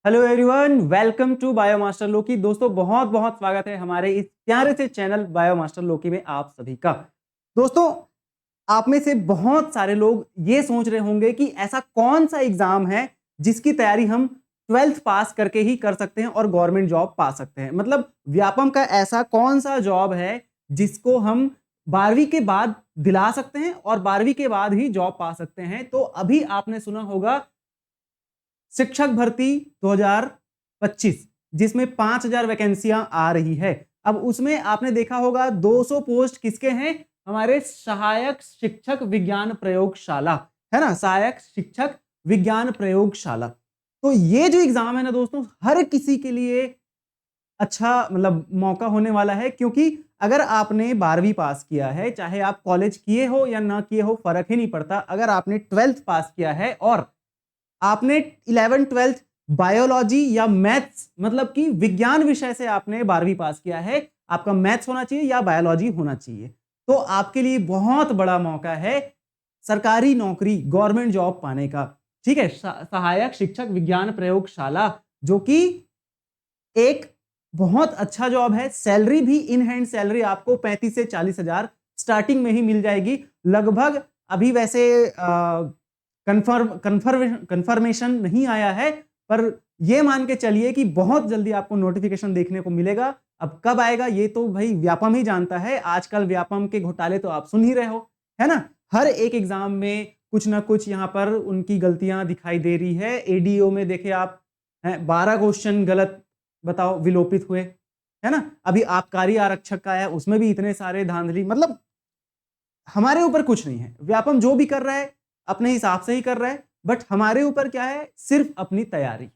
Hello everyone, welcome to bio master Loki. दोस्तों बहुत बहुत स्वागत है हमारे इस प्यारे से चैनल बायो मास्टर लोकी में आप सभी का। दोस्तों आप में से बहुत सारे लोग ये सोच रहे होंगे कि ऐसा कौन सा एग्जाम है जिसकी तैयारी हम 12th पास करके ही कर सकते हैं और गवर्नमेंट जॉब पा सकते हैं। मतलब व्यापम का ऐसा कौन सा जॉब है जिसको हम 12वीं के बाद दिला सकते हैं और 12वीं के बाद ही जॉब पा सकते हैं। तो अभी आपने सुना होगा शिक्षक भर्ती 2025, जिसमें 5000 वैकेंसियां आ रही है। अब उसमें आपने देखा होगा 200 पोस्ट किसके हैं? हमारे सहायक शिक्षक विज्ञान प्रयोगशाला, है ना, सहायक शिक्षक विज्ञान प्रयोगशाला। तो ये जो एग्जाम है ना दोस्तों, हर किसी के लिए अच्छा मतलब मौका होने वाला है, क्योंकि अगर आपने 12वीं पास किया है, चाहे आप कॉलेज किए हो या ना किए हो, फर्क ही नहीं पड़ता। अगर आपने 12th पास किया है और आपने 11th 12th बायोलॉजी या मैथ्स मतलब कि विज्ञान विषय से आपने 12वीं पास किया है, आपका मैथ्स होना चाहिए या बायोलॉजी होना चाहिए, तो आपके लिए बहुत बड़ा मौका है सरकारी नौकरी, गवर्नमेंट जॉब पाने का। ठीक है, सहायक शिक्षक विज्ञान प्रयोगशाला, जो कि एक बहुत अच्छा जॉब है। सैलरी भी इन हैंड सैलरी आपको 35 से 40 हजार स्टार्टिंग में ही मिल जाएगी लगभग। अभी वैसे कंफर्मेशन नहीं आया है, पर यह मान के चलिए कि बहुत जल्दी आपको नोटिफिकेशन देखने को मिलेगा। अब कब आएगा ये तो भाई व्यापम ही जानता है। आजकल व्यापम के घोटाले तो आप सुन ही रहे हो, है ना। हर एक एग्जाम में कुछ ना कुछ यहां पर उनकी गलतियां दिखाई दे रही है। एडीओ में देखे आप 12 क्वेश्चन गलत बताओ विलोपित हुए, है ना। अभी आबकारी आरक्षक का है, उसमें भी इतने सारे धांधली। मतलब हमारे ऊपर कुछ नहीं है, व्यापम जो भी कर रहा है अपने हिसाब से ही कर रहा है, बट हमारे ऊपर क्या है, सिर्फ अपनी तैयारी।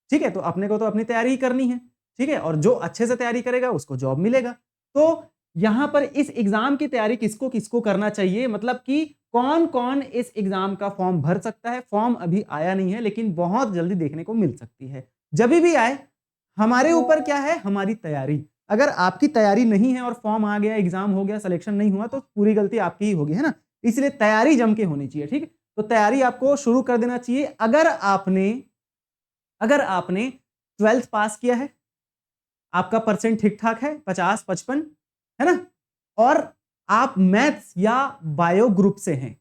ठीक है, तो अपने को तो अपनी तैयारी ही करनी है। ठीक है, और जो अच्छे से तैयारी करेगा उसको जॉब मिलेगा। तो यहां पर इस एग्जाम की तैयारी किसको किसको करना चाहिए, मतलब कि कौन कौन इस एग्जाम का फॉर्म भर सकता है। फॉर्म अभी आया नहीं है, लेकिन बहुत जल्दी देखने को मिल सकती है। जब भी आए, हमारे ऊपर क्या है, हमारी तैयारी। अगर आपकी तैयारी नहीं है और फॉर्म आ गया, एग्जाम हो गया, सिलेक्शन नहीं हुआ, तो पूरी गलती आपकी ही होगी, है ना। इसलिए तैयारी जम के होनी चाहिए। ठीक है, तो तैयारी आपको शुरू कर देना चाहिए। अगर आपने 12th पास किया है, आपका परसेंट ठीक ठाक है 50-55, है ना, और आप मैथ्स या बायो ग्रुप से हैं,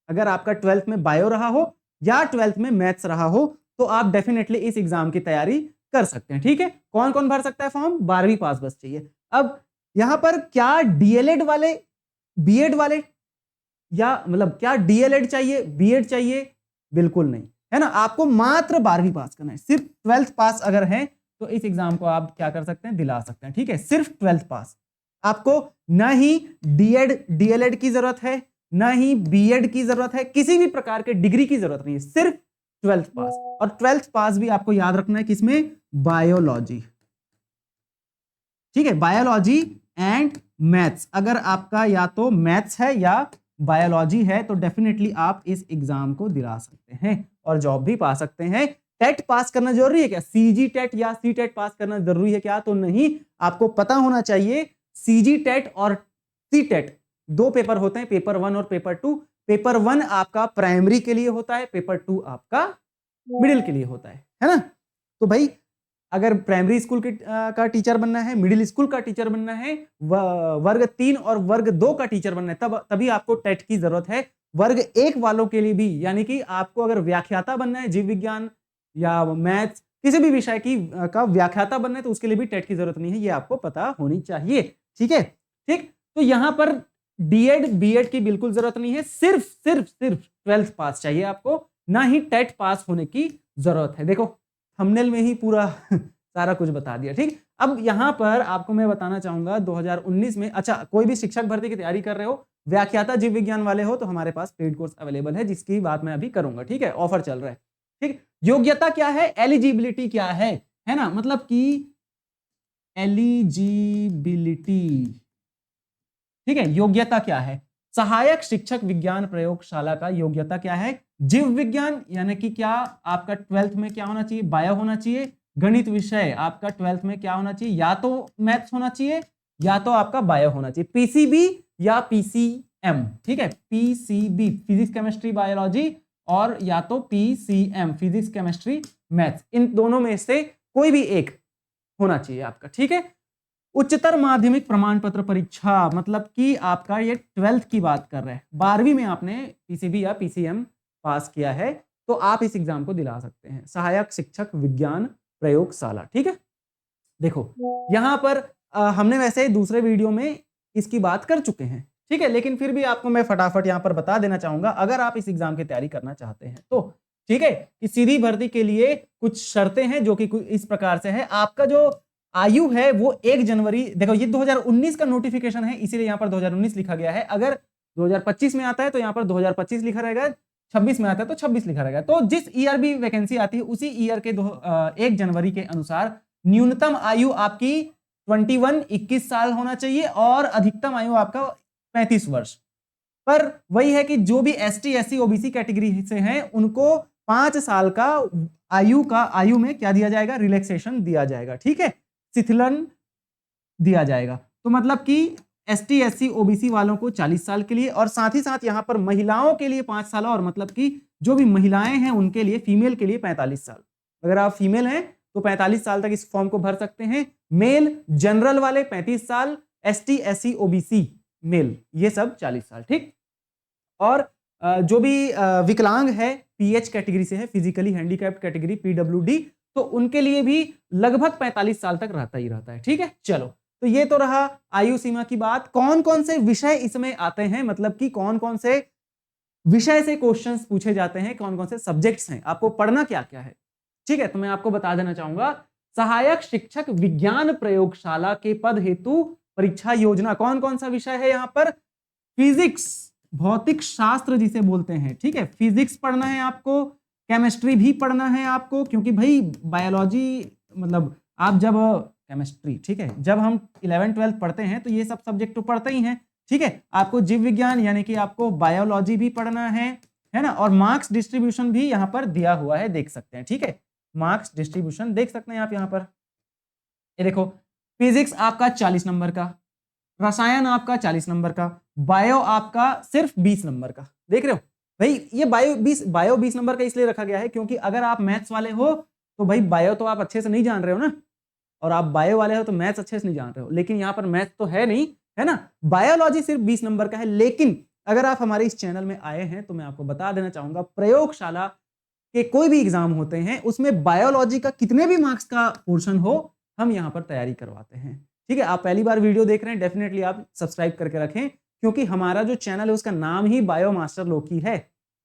अगर आपका 12th में बायो रहा हो या 12th में मैथ्स रहा हो, तो आप डेफिनेटली इस एग्जाम की तैयारी कर सकते हैं। ठीक है, कौन कौन भर सकता है फॉर्म? 12वीं पास बस चाहिए। अब यहां पर क्या डीएलएड वाले, बीएड वाले, या मतलब क्या डीएलएड चाहिए, बीएड चाहिए? बिल्कुल नहीं, है ना। आपको मात्र 12वीं पास करना है। सिर्फ 12th पास अगर है तो इस एग्जाम को आप क्या कर सकते हैं, दिला सकते हैं। ठीक है, सिर्फ 12th पास। आपको ना ही डीएलएड की जरूरत है, ना ही बीएड की जरूरत है, किसी भी प्रकार के डिग्री की जरूरत नहीं है, सिर्फ 12th पास। और 12th पास भी आपको याद रखना है किसमें? बायोलॉजी। ठीक है, बायोलॉजी एंड मैथ्स। अगर आपका या तो मैथ्स है या बायोलॉजी है, तो डेफिनेटली आप इस एग्जाम को दिला सकते हैं और जॉब भी पा सकते हैं। टेट पास करना जरूरी है क्या? सीजी टेट या सी टेट पास करना जरूरी है क्या? तो नहीं, आपको पता होना चाहिए सीजी टेट और सी टेट दो पेपर होते हैं, पेपर 1 और पेपर 2। पेपर 1 आपका प्राइमरी के लिए होता है, पेपर 2 आपका मिडिल के लिए होता है ना। तो भाई अगर प्राइमरी स्कूल का टीचर बनना है, मिडिल स्कूल का टीचर बनना है, वर्ग 3 और वर्ग 2 का टीचर बनना है, तभी आपको टेट की जरूरत है। वर्ग 1 वालों के लिए भी, यानी कि आपको अगर व्याख्याता बनना है, जीव विज्ञान या मैथ्स किसी भी विषय की का व्याख्याता बनना है, तो उसके लिए भी टेट की जरूरत नहीं है, ये आपको पता होनी चाहिए। ठीक है, ठीक। तो यहां पर डीएड बीएड की बिल्कुल जरूरत नहीं है, सिर्फ 12th पास चाहिए आपको, ना ही टेट पास होने की जरूरत है। देखो थंबनेल में ही पूरा सारा कुछ बता दिया। ठीक, अब यहां पर आपको मैं बताना चाहूंगा 2019 में, अच्छा कोई भी शिक्षक भर्ती की तैयारी कर रहे हो, व्याख्याता जीव विज्ञान वाले हो, तो हमारे पास पेड कोर्स अवेलेबल है, जिसकी बात मैं अभी करूंगा। ठीक है, ऑफर चल रहा है। ठीक, योग्यता क्या है, एलिजिबिलिटी क्या है ना, मतलब कि एलिजिबिलिटी। ठीक है, योग्यता क्या है? सहायक शिक्षक विज्ञान प्रयोगशाला का योग्यता क्या है? जीव विज्ञान, यानी कि क्या आपका 12th में क्या होना चाहिए? बायो होना चाहिए। गणित विषय आपका 12th में क्या होना चाहिए? या तो मैथ्स होना चाहिए या तो आपका बायो होना चाहिए, पीसीबी या पीसीएम। ठीक है, पीसीबी फिजिक्स केमिस्ट्री बायोलॉजी और या तो PCM, फिजिक्स केमिस्ट्री मैथ्स, इन दोनों में से कोई भी एक होना चाहिए आपका, ठीक है। उच्चतर माध्यमिक प्रमाण पत्र परीक्षा, मतलब कि आपका ये 12th की बात कर रहे हैं, 12वीं में आपने PCB या PCM पास किया है तो आप इस एग्जाम को दिला सकते हैं, सहायक शिक्षक विज्ञान प्रयोगशाला, ठीक है। देखो यहां पर हमने वैसे दूसरे वीडियो में इसकी बात कर चुके हैं, ठीक है, लेकिन फिर भी आपको मैं फटाफट यहां पर बता देना चाहूंगा अगर आप इस एग्जाम की तैयारी करना चाहते हैं तो, ठीक है। कि सीधी भर्ती के लिए कुछ शर्तें हैं जो कि इस प्रकार से है, आपका जो आयु है वो 1 जनवरी, देखो ये 2019 का नोटिफिकेशन है इसीलिए यहां पर 2019 लिखा गया है, अगर 2025 में आता है तो यहां पर 2025 लिखा रहेगा, 26 में आता है तो 26 लिखा रहेगा, तो जिस ईयर भी वैकेंसी आती है उसी ईयर के 1 जनवरी के अनुसार न्यूनतम आयु आपकी 21 साल होना चाहिए और अधिकतम आयु आपका 35 वर्ष। पर वही है कि जो भी ST SC OBC कैटेगरी से हैं उनको 5 साल का आयु में क्या दिया जाएगा, रिलैक्सेशन दिया जाएगा, ठीक है, शिथिलन दिया जाएगा। तो मतलब कि ST SC OBC वालों को 40 साल के लिए और साथ ही साथ यहां पर महिलाओं के लिए 5 साल और मतलब कि जो भी महिलाएं हैं उनके लिए, फीमेल के लिए 45 साल। अगर आप फीमेल हैं तो 45 साल तक इस फॉर्म को भर सकते हैं। मेल जनरल वाले 35 साल, ST SC OBC मेल ये सब 40 साल, ठीक। और जो भी विकलांग है PH कैटेगरी से है, फिजिकली हैंडीकैप्ड कैटेगरी PWD, तो उनके लिए भी लगभग 45 साल तक रहता ही रहता है, ठीक है। चलो तो ये तो रहा आयु सीमा की बात। कौन कौन से विषय इसमें आते हैं, मतलब कि कौन कौन से विषय से क्वेश्चंस पूछे जाते हैं, कौन कौन से सब्जेक्ट्स हैं, आपको पढ़ना क्या क्या है, ठीक है। तो मैं आपको बता देना चाहूंगा, सहायक शिक्षक विज्ञान प्रयोगशाला के पद हेतु परीक्षा योजना, कौन कौन सा विषय है यहाँ पर, फिजिक्स, भौतिक शास्त्र जिसे बोलते हैं, ठीक है, फिजिक्स पढ़ना है आपको, केमिस्ट्री भी पढ़ना है आपको, क्योंकि भाई बायोलॉजी मतलब आप जब केमिस्ट्री, ठीक है, जब हम 11th 12th पढ़ते हैं तो ये सब सब्जेक्ट तो पढ़ते ही हैं, ठीक है। आपको जीव विज्ञान यानी कि आपको बायोलॉजी भी पढ़ना है ना, और मार्क्स डिस्ट्रीब्यूशन भी यहाँ पर दिया हुआ है, देख सकते हैं, ठीक है, मार्क्स डिस्ट्रीब्यूशन देख सकते हैं आप यहाँ पर। ये देखो, फिजिक्स आपका 40 नंबर का, रसायन आपका 40 नंबर का, बायो आपका सिर्फ 20 नंबर का, देख रहे हो भाई, ये बायो 20 नंबर का इसलिए रखा गया है क्योंकि अगर आप मैथ्स वाले हो तो भाई बायो तो आप अच्छे से नहीं जान रहे हो ना, और आप बायो वाले हो तो मैथ्स अच्छे से नहीं जान रहे हो, लेकिन यहाँ पर मैथ्स तो है नहीं, है ना। बायोलॉजी सिर्फ 20 नंबर का है, लेकिन अगर आप हमारे इस चैनल में आए हैं तो मैं आपको बता देना चाहूंगा, प्रयोगशाला के कोई भी एग्जाम होते हैं उसमें बायोलॉजी का कितने भी मार्क्स का पोर्शन हो हम यहाँ पर तैयारी करवाते हैं, ठीक है। आप पहली बार वीडियो देख रहे हैं, डेफिनेटली आप सब्सक्राइब करके रखें, क्योंकि हमारा जो चैनल है उसका नाम ही बायो मास्टर लोकी है,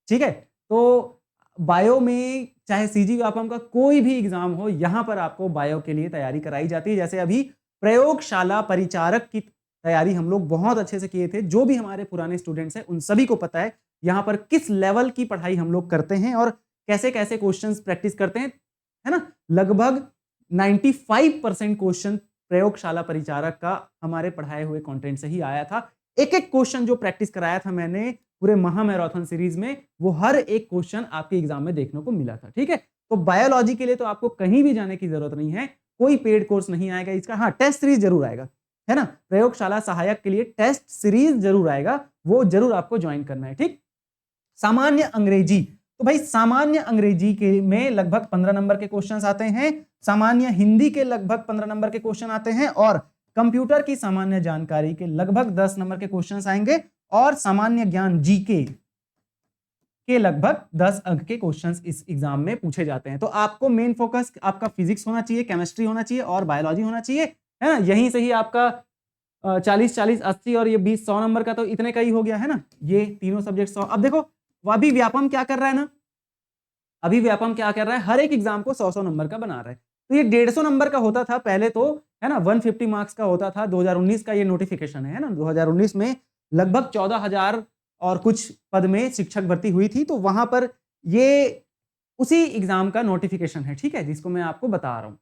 ठीक है। तो बायो में चाहे CG व्यापम का कोई भी एग्जाम हो, यहां पर आपको बायो के लिए तैयारी कराई जाती है। जैसे अभी प्रयोगशाला परिचारक की तैयारी हम लोग बहुत अच्छे से किए थे, जो भी हमारे पुराने स्टूडेंट्स हैं उन सभी को पता है यहाँ पर किस लेवल की पढ़ाई हम लोग करते हैं और कैसे कैसे क्वेश्चंस प्रैक्टिस करते हैं, है ना। लगभग 95% क्वेश्चन प्रयोगशाला परिचारक का हमारे पढ़ाए हुए कंटेंट से ही आया था। एक एक क्वेश्चन जो प्रैक्टिस कराया था मैंने पूरे महा मैराथन सीरीज में, वो हर एक क्वेश्चन आपके एग्जाम में देखने को मिला था, ठीक है। तो बायोलॉजी के लिए तो आपको कहीं भी जाने की जरूरत नहीं है, कोई पेड कोर्स नहीं आएगा इसका, हाँ टेस्ट सीरीज जरूर आएगा, है ना। प्रयोगशाला सहायक के लिए टेस्ट सीरीज जरूर आएगा, वो जरूर आपको ज्वाइन करना है, ठीक। सामान्य अंग्रेजी, तो भाई सामान्य अंग्रेजी के में लगभग 15 नंबर के क्वेश्चंस आते हैं, सामान्य हिंदी के लगभग 15 नंबर के क्वेश्चन आते हैं, और कंप्यूटर की सामान्य जानकारी के लगभग 10 नंबर के क्वेश्चंस आएंगे, और सामान्य ज्ञान GK के लगभग 10 अंक के क्वेश्चंस इस एग्जाम में पूछे जाते हैं। तो आपको मेन फोकस आपका फिजिक्स होना चाहिए, केमिस्ट्री होना चाहिए और बायोलॉजी होना चाहिए, है ना। यहीं से ही आपका 40 40 80 और ये 20 100 नंबर का तो इतने का ही हो गया, है ना, ये तीनों सब्जेक्ट 100। अब देखो अभी व्यापम क्या कर रहा है ना, अभी व्यापम क्या कर रहा है, हर एक एग्जाम को 100 नंबर का बना रहा है। तो ये 150 नंबर का होता था पहले तो, है ना, 150 मार्क्स का होता था। 2019 का ये नोटिफिकेशन है ना, 2019 में लगभग 14,000 और कुछ पद में शिक्षक भर्ती हुई थी, तो वहां पर ये उसी एग्जाम का नोटिफिकेशन है, ठीक है, जिसको मैं आपको बता रहा हूं।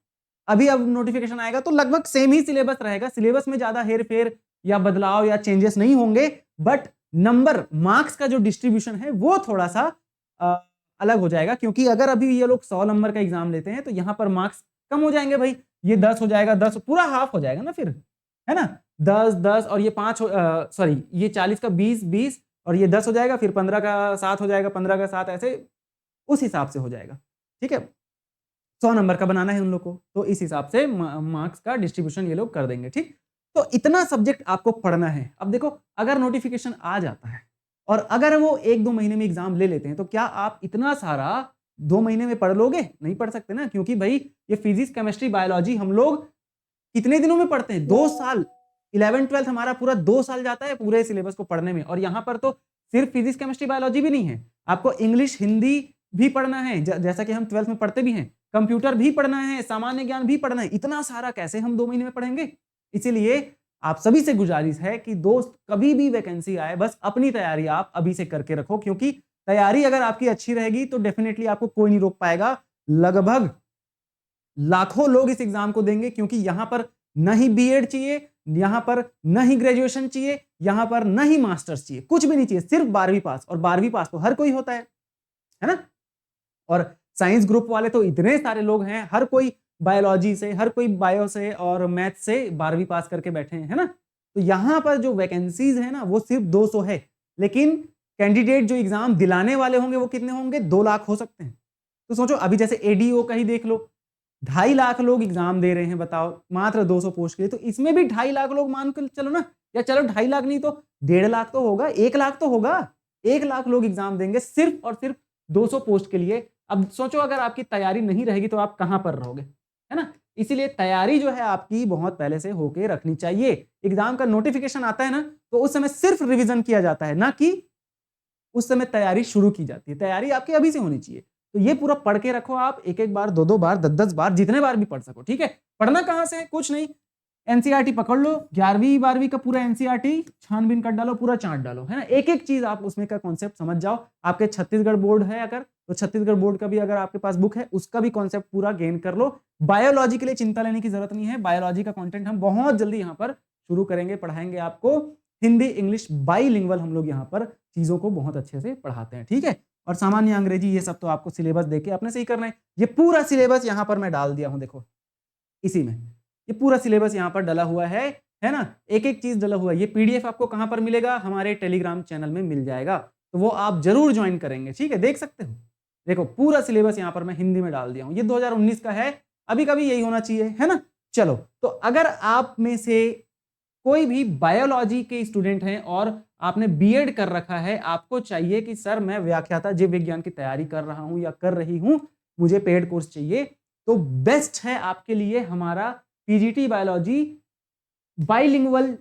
अभी अब नोटिफिकेशन आएगा तो लगभग सेम ही सिलेबस रहेगा, सिलेबस में ज्यादा हेर फेर या बदलाव या चेंजेस नहीं होंगे, बट नंबर मार्क्स का जो डिस्ट्रीब्यूशन है वो थोड़ा सा अलग हो जाएगा, क्योंकि अगर अभी ये लोग 100 नंबर का एग्जाम लेते हैं तो यहाँ पर मार्क्स कम हो जाएंगे भाई, ये 10 हो जाएगा, 10 पूरा हाफ हो जाएगा ना फिर, है ना, 10 10 और ये 5 सॉरी ये 40 का 20 20 और ये 10 हो जाएगा, फिर 15 का 7 हो जाएगा, 15 का 7, ऐसे उस हिसाब से हो जाएगा। ठीक है, 100 नंबर का बनाना है उन लोग को, तो इस हिसाब से मार्क्स का डिस्ट्रीब्यूशन ये लोग कर देंगे। ठीक, तो इतना सब्जेक्ट आपको पढ़ना है। अब देखो, अगर नोटिफिकेशन आ जाता है और अगर वो 1-2 महीने में एग्जाम ले लेते हैं, तो क्या आप इतना सारा 2 महीने में पढ़ लोगे? नहीं पढ़ सकते ना, क्योंकि भाई ये फिजिक्स, केमिस्ट्री, बायोलॉजी हम लोग कितने दिनों में पढ़ते हैं? 2 साल। 11th-12th हमारा पूरा 2 साल जाता है पूरे सिलेबस को पढ़ने में। और यहाँ पर तो सिर्फ फिजिक्स, केमिस्ट्री, बायोलॉजी भी नहीं है, आपको इंग्लिश, हिंदी भी पढ़ना है, जैसा कि हम 12th में पढ़ते भी हैं, कंप्यूटर भी पढ़ना है, सामान्य ज्ञान भी पढ़ना है। इतना सारा कैसे हम 2 महीने में पढ़ेंगे? इसीलिए आप सभी से गुजारिश है कि दोस्त, कभी भी वैकेंसी आए, बस अपनी तैयारी आप अभी से करके रखो, क्योंकि तैयारी अगर आपकी अच्छी रहेगी तो डेफिनेटली आपको कोई नहीं रोक पाएगा। लगभग लाखों लोग इस एग्जाम को देंगे, क्योंकि यहां पर न ही बीएड चाहिए, यहां पर न ही ग्रेजुएशन चाहिए, यहां पर न ही मास्टर्स चाहिए, कुछ भी नहीं चाहिए, सिर्फ 12वीं पास। और 12वीं पास तो हर कोई होता है ना। और साइंस ग्रुप वाले तो इतने सारे लोग हैं, हर कोई बायोलॉजी से, हर कोई बायो से और मैथ से 12वीं पास करके बैठे हैं, है ना। तो यहां पर जो वैकेंसीज है ना, वो सिर्फ 200 है, लेकिन कैंडिडेट जो एग्जाम दिलाने वाले होंगे वो कितने होंगे? 2 लाख हो सकते हैं। तो सोचो, अभी जैसे एडीओ का ही देख लो, 2.5 लाख लोग एग्जाम दे रहे हैं, बताओ, मात्र 200 पोस्ट के लिए। तो इसमें भी 2.5 लाख लोग मान कर चलो ना, या चलो 2.5 लाख नहीं तो 1.5 लाख तो होगा, 1 लाख तो होगा। 1 लाख लोग एग्जाम देंगे सिर्फ और सिर्फ 200 पोस्ट के लिए। अब सोचो, अगर आपकी तैयारी नहीं रहेगी तो आप कहां पर रहोगे, है ना। इसीलिए तैयारी जो है आपकी बहुत पहले से होके रखनी चाहिए। एग्जाम का नोटिफिकेशन आता है ना, तो उस समय सिर्फ रिवीजन किया जाता है, ना कि उस समय तैयारी शुरू की जाती है। तैयारी आपकी अभी से होनी चाहिए। तो ये पूरा पढ़ के रखो आप, एक एक बार, 2-2 बार, 10-10 बार, जितने बार भी पढ़ सको। ठीक है, पढ़ना कहां से है? कुछ नहीं, एनसीईआरटी पकड़ लो, 11वीं 12वीं का पूरा एनसीईआरटी छानबीन कर डालो, पूरा चाट डालो, है ना। एक एक चीज आप उसमें का कॉन्सेप्ट समझ जाओ। आपके छत्तीसगढ़ बोर्ड है अगर, तो छत्तीसगढ़ बोर्ड का भी अगर आपके पास बुक है, उसका भी कॉन्सेप्ट पूरा गेन कर लो। बायोलॉजी के लिए चिंता लेने की जरूरत नहीं है, बायोलॉजी का कॉन्टेंट हम बहुत जल्दी यहाँ पर शुरू करेंगे, पढ़ाएंगे आपको। हिंदी इंग्लिश बाईलिंगुअल हम लोग यहाँ पर चीजों को बहुत अच्छे से पढ़ाते हैं। ठीक है, और सामान्य अंग्रेजी ये सब तो आपको सिलेबस देके अपने से ही करना है। ये पूरा सिलेबस यहाँ पर मैं डाल दिया हूँ, देखो इसी में ये पूरा सिलेबस यहाँ पर डला हुआ है ना, एक एक चीज डला हुआ है। ये पीडीएफ आपको कहां पर मिलेगा? हमारे टेलीग्राम चैनल में मिल जाएगा, तो वो आप जरूर ज्वाइन करेंगे। ठीक है, देख सकते हो, देखो पूरा सिलेबस यहाँ पर मैं हिंदी में डाल दिया हूँ। ये 2019 का है, अभी का भी यही होना चाहिए, है ना। चलो, तो अगर आप में से कोई भी बायोलॉजी के स्टूडेंट हैं और आपने बीएड कर रखा है, आपको चाहिए कि सर मैं व्याख्याता जीव विज्ञान की तैयारी कर रहा हूं या कर रही हूं, मुझे पेड कोर्स चाहिए, तो बेस्ट है आपके लिए हमारा पीजीटी बायोलॉजी बाइलिंगुअल।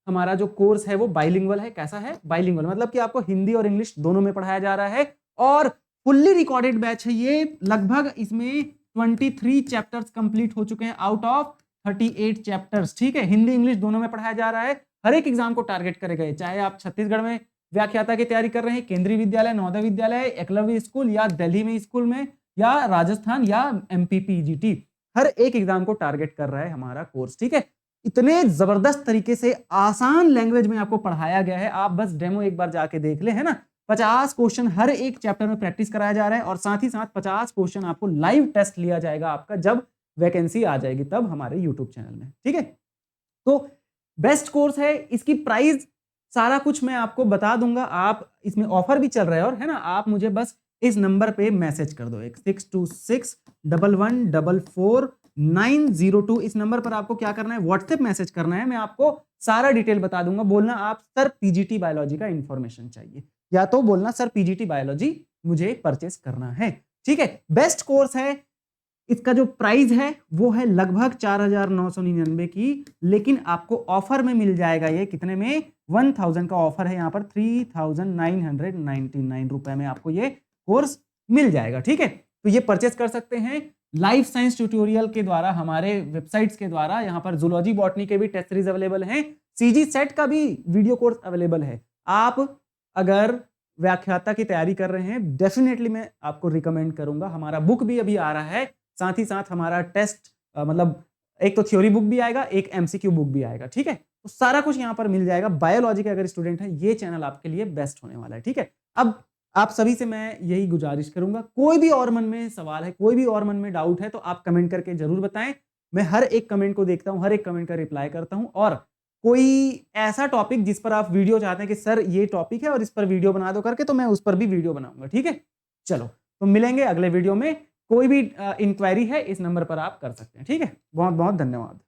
हमारा जो कोर्स है वो बाइलिंगुअल है। कैसा है? बाइलिंगुअल मतलब कि आपको हिंदी और इंग्लिश दोनों में पढ़ाया जा रहा है, और फुल्ली रिकॉर्डेड बैच है ये। लगभग इसमें 23 चैप्टर्स कंप्लीट हो चुके हैं आउट ऑफ 38 चैप्टर्स। ठीक है, हिंदी इंग्लिश दोनों में पढ़ाया जा रहा है, हर एक एग्जाम को टारगेट करेगा। चाहे आप छत्तीसगढ़ में व्याख्याता की तैयारी कर रहे हैं, केंद्रीय विद्यालय, नवोदय विद्यालय, एकलव्य स्कूल, या दिल्ली में स्कूल में, या राजस्थान, या एमपीपीजीटी, हर एक एग्जाम को टारगेट कर रहा है हमारा कोर्स। ठीक है, इतने जबरदस्त तरीके से आसान लैंग्वेज में आपको पढ़ाया गया है, आप बस डेमो एक बार जाके देख ले, है ना। 50 क्वेश्चन हर एक चैप्टर में प्रैक्टिस कराया जा रहा है, और साथ ही साथ 50 क्वेश्चन आपको लाइव टेस्ट लिया जाएगा आपका, जब वैकेंसी आ जाएगी तब हमारे यूट्यूब चैनल में। ठीक है, तो बेस्ट कोर्स है, इसकी प्राइस सारा कुछ मैं आपको बता दूंगा। आप इसमें ऑफर भी चल रहा है, और है ना, आप मुझे बस इस नंबर पे मैसेज कर दो, 6261144902। इस नंबर पर आपको क्या करना है? व्हाट्सएप मैसेज करना है, मैं आपको सारा डिटेल बता दूंगा। बोलना आप सर पीजीटी बायोलॉजी का इंफॉर्मेशन चाहिए, या तो बोलना सर पीजीटी बायोलॉजी मुझे परचेस करना है। ठीक है, बेस्ट कोर्स है। इसका जो प्राइस है वो है लगभग 4999 की, लेकिन आपको ऑफर में मिल जाएगा ये कितने में? 1000 का ऑफर है यहाँ पर, 3999 रुपए में आपको ये कोर्स मिल जाएगा। ठीक है, तो ये परचेस कर सकते हैं लाइफ साइंस ट्यूटोरियल के द्वारा, हमारे वेबसाइट्स के द्वारा। यहाँ पर जूलॉजी बॉटनी के भी टेस्ट सीरीज अवेलेबल हैं, सीजी सेट का भी वीडियो कोर्स अवेलेबल है। आप अगर व्याख्याता की तैयारी कर रहे हैं, डेफिनेटली मैं आपको रिकमेंड करूंगा। हमारा बुक भी अभी आ रहा है, साथ ही साथ हमारा टेस्ट मतलब एक तो थ्योरी बुक भी आएगा, एक एमसीक्यू बुक भी आएगा। ठीक है, तो सारा कुछ यहाँ पर मिल जाएगा। बायोलॉजी के अगर स्टूडेंट है, ये चैनल आपके लिए बेस्ट होने वाला है। ठीक है, अब आप सभी से मैं यही गुजारिश करूंगा, कोई भी और मन में सवाल है, कोई भी और मन में डाउट है, तो आप कमेंट करके जरूर बताएं। मैं हर एक कमेंट को देखता हूं, हर एक कमेंट का रिप्लाई करता हूं, और कोई ऐसा टॉपिक जिस पर आप वीडियो चाहते हैं कि सर ये टॉपिक है और इस पर वीडियो बना दो करके, तो मैं उस पर भी वीडियो बनाऊंगा। ठीक है, चलो तो मिलेंगे अगले वीडियो में। कोई भी इंक्वायरी है इस नंबर पर आप कर सकते हैं। ठीक है, बहुत बहुत धन्यवाद।